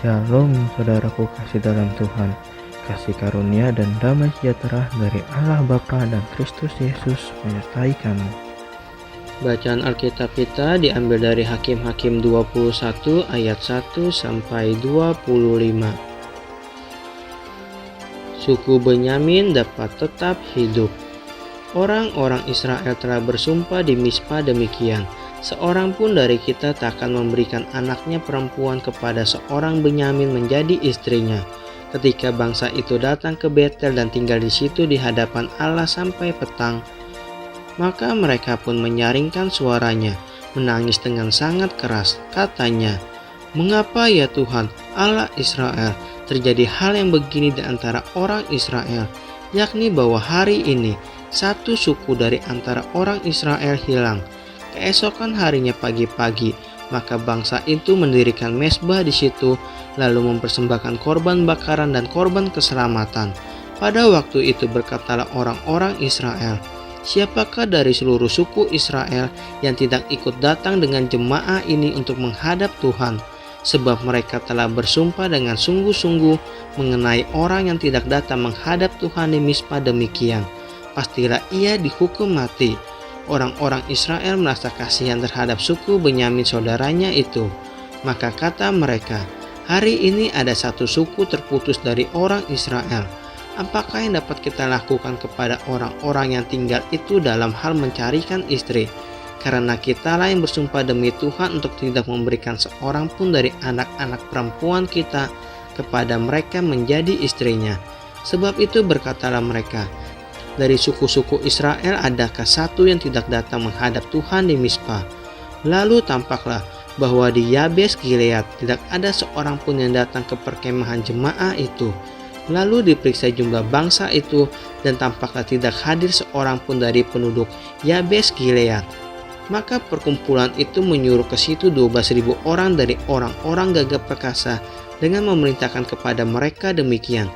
Shalom saudaraku kasih dalam Tuhan, kasih karunia dan damai sejahtera dari Allah Bapa dan Kristus Yesus menyertai kamu. Bacaan Alkitab kita diambil dari Hakim-Hakim 21 ayat 1 sampai 25. Suku Benyamin dapat tetap hidup. Orang-orang Israel telah bersumpah di Mispa demikian, seorang pun dari kita tak akan memberikan anaknya perempuan kepada seorang Benyamin menjadi istrinya. Ketika bangsa itu datang ke Betel dan tinggal di situ di hadapan Allah sampai petang, maka mereka pun menyaringkan suaranya, menangis dengan sangat keras. Katanya, "Mengapa ya Tuhan, Allah Israel, terjadi hal yang begini di antara orang Israel, yakni bahwa hari ini satu suku dari antara orang Israel hilang." Keesokan harinya pagi-pagi, maka bangsa itu mendirikan mezbah di situ, lalu mempersembahkan korban bakaran dan korban keselamatan. Pada waktu itu berkatalah orang-orang Israel, "Siapakah dari seluruh suku Israel yang tidak ikut datang dengan jemaah ini untuk menghadap Tuhan? Sebab mereka telah bersumpah dengan sungguh-sungguh mengenai orang yang tidak datang menghadap Tuhan di Mispa demikian. Pastilah ia dihukum mati." Orang-orang Israel merasa kasihan terhadap suku Benyamin saudaranya itu. Maka kata mereka, "Hari ini ada satu suku terputus dari orang Israel. Apakah yang dapat kita lakukan kepada orang-orang yang tinggal itu dalam hal mencarikan istri? Karena kitalah yang bersumpah demi Tuhan untuk tidak memberikan seorang pun dari anak-anak perempuan kita kepada mereka menjadi istrinya." Sebab itu berkatalah mereka, "Dari suku-suku Israel adakah satu yang tidak datang menghadap Tuhan di Mispa?" Lalu tampaklah bahwa di Yabes Gilead tidak ada seorang pun yang datang ke perkemahan jemaah itu. Lalu diperiksa jumlah bangsa itu, dan tampaklah tidak hadir seorang pun dari penduduk Yabes Gilead. Maka perkumpulan itu menyuruh ke situ 12.000 orang dari orang-orang gagah perkasa dengan memerintahkan kepada mereka demikian,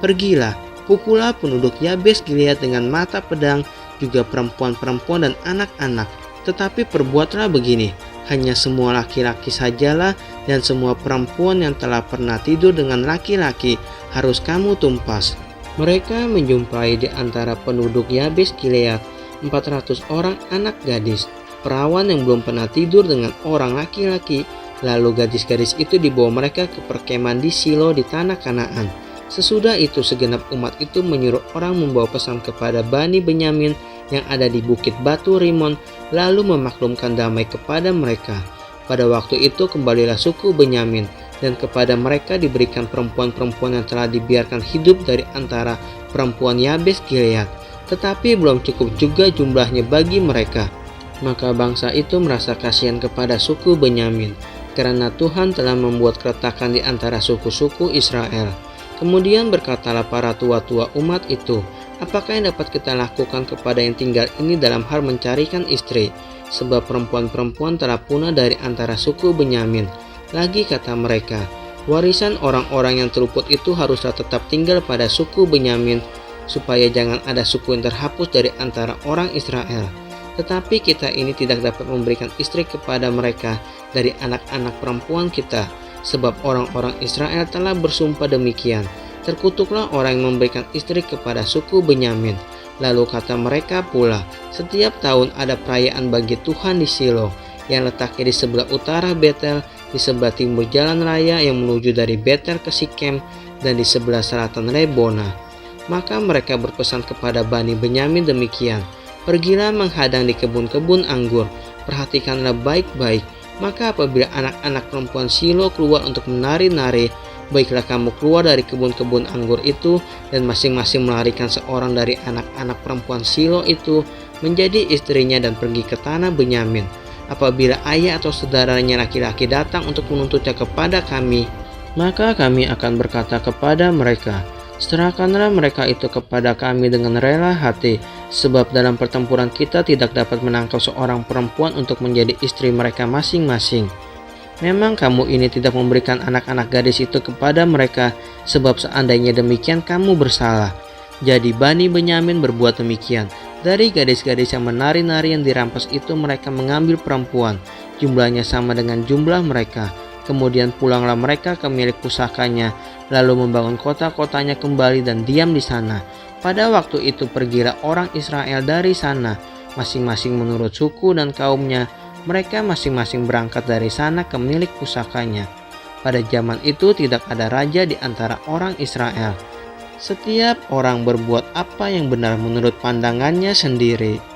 "Pergilah, pukullah penduduk Yabes Gilead dengan mata pedang, juga perempuan-perempuan dan anak-anak. Tetapi perbuatlah begini, hanya semua laki-laki sajalah, dan semua perempuan yang telah pernah tidur dengan laki-laki harus kamu tumpas." Mereka menjumpai di antara penduduk Yabes Gilead 400 orang anak gadis, perawan yang belum pernah tidur dengan orang laki-laki. Lalu gadis-gadis itu dibawa mereka ke perkemahan di Silo di tanah Kanaan. Sesudah itu segenap umat itu menyuruh orang membawa pesan kepada Bani Benyamin yang ada di bukit Batu Rimon, lalu memaklumkan damai kepada mereka. Pada waktu itu kembalilah suku Benyamin, dan kepada mereka diberikan perempuan-perempuan yang telah dibiarkan hidup dari antara perempuan Yabes Gilead. Tetapi belum cukup juga jumlahnya bagi mereka. Maka bangsa itu merasa kasihan kepada suku Benyamin, karena Tuhan telah membuat keretakan di antara suku-suku Israel. Kemudian berkatalah para tua-tua umat itu, "Apakah yang dapat kita lakukan kepada yang tinggal ini dalam hal mencarikan istri? Sebab perempuan-perempuan telah punah dari antara suku Benyamin." Lagi kata mereka, "Warisan orang-orang yang terluput itu haruslah tetap tinggal pada suku Benyamin, supaya jangan ada suku yang terhapus dari antara orang Israel. Tetapi kita ini tidak dapat memberikan istri kepada mereka dari anak-anak perempuan kita, sebab orang-orang Israel telah bersumpah demikian. Terkutuklah orang yang memberikan istri kepada suku Benyamin." Lalu kata mereka pula, "Setiap tahun ada perayaan bagi Tuhan di Silo, yang letaknya di sebelah utara Betel, di sebelah timur jalan raya yang menuju dari Betel ke Sikem, dan di sebelah selatan Lebona." Maka mereka berpesan kepada Bani Benyamin demikian, "Pergilah menghadang di kebun-kebun anggur, perhatikanlah baik-baik. Maka apabila anak-anak perempuan Silo keluar untuk menari-nari, baiklah kamu keluar dari kebun-kebun anggur itu, dan masing-masing melarikan seorang dari anak-anak perempuan Silo itu menjadi istrinya dan pergi ke tanah Benyamin. Apabila ayah atau saudaranya laki-laki datang untuk menuntutnya kepada kami, maka kami akan berkata kepada mereka, 'Serahkanlah mereka itu kepada kami dengan rela hati, sebab dalam pertempuran kita tidak dapat menangkap seorang perempuan untuk menjadi istri mereka masing-masing.' Memang kamu ini tidak memberikan anak-anak gadis itu kepada mereka, sebab seandainya demikian kamu bersalah." Jadi Bani Benyamin berbuat demikian. Dari gadis-gadis yang menari-nari yang dirampas itu mereka mengambil perempuan, jumlahnya sama dengan jumlah mereka. Kemudian pulanglah mereka ke milik pusakanya, lalu membangun kota-kotanya kembali dan diam di sana. Pada waktu itu pergilah orang Israel dari sana, masing-masing menurut suku dan kaumnya. Mereka masing-masing berangkat dari sana ke milik pusakanya. Pada zaman itu tidak ada raja di antara orang Israel. Setiap orang berbuat apa yang benar menurut pandangannya sendiri.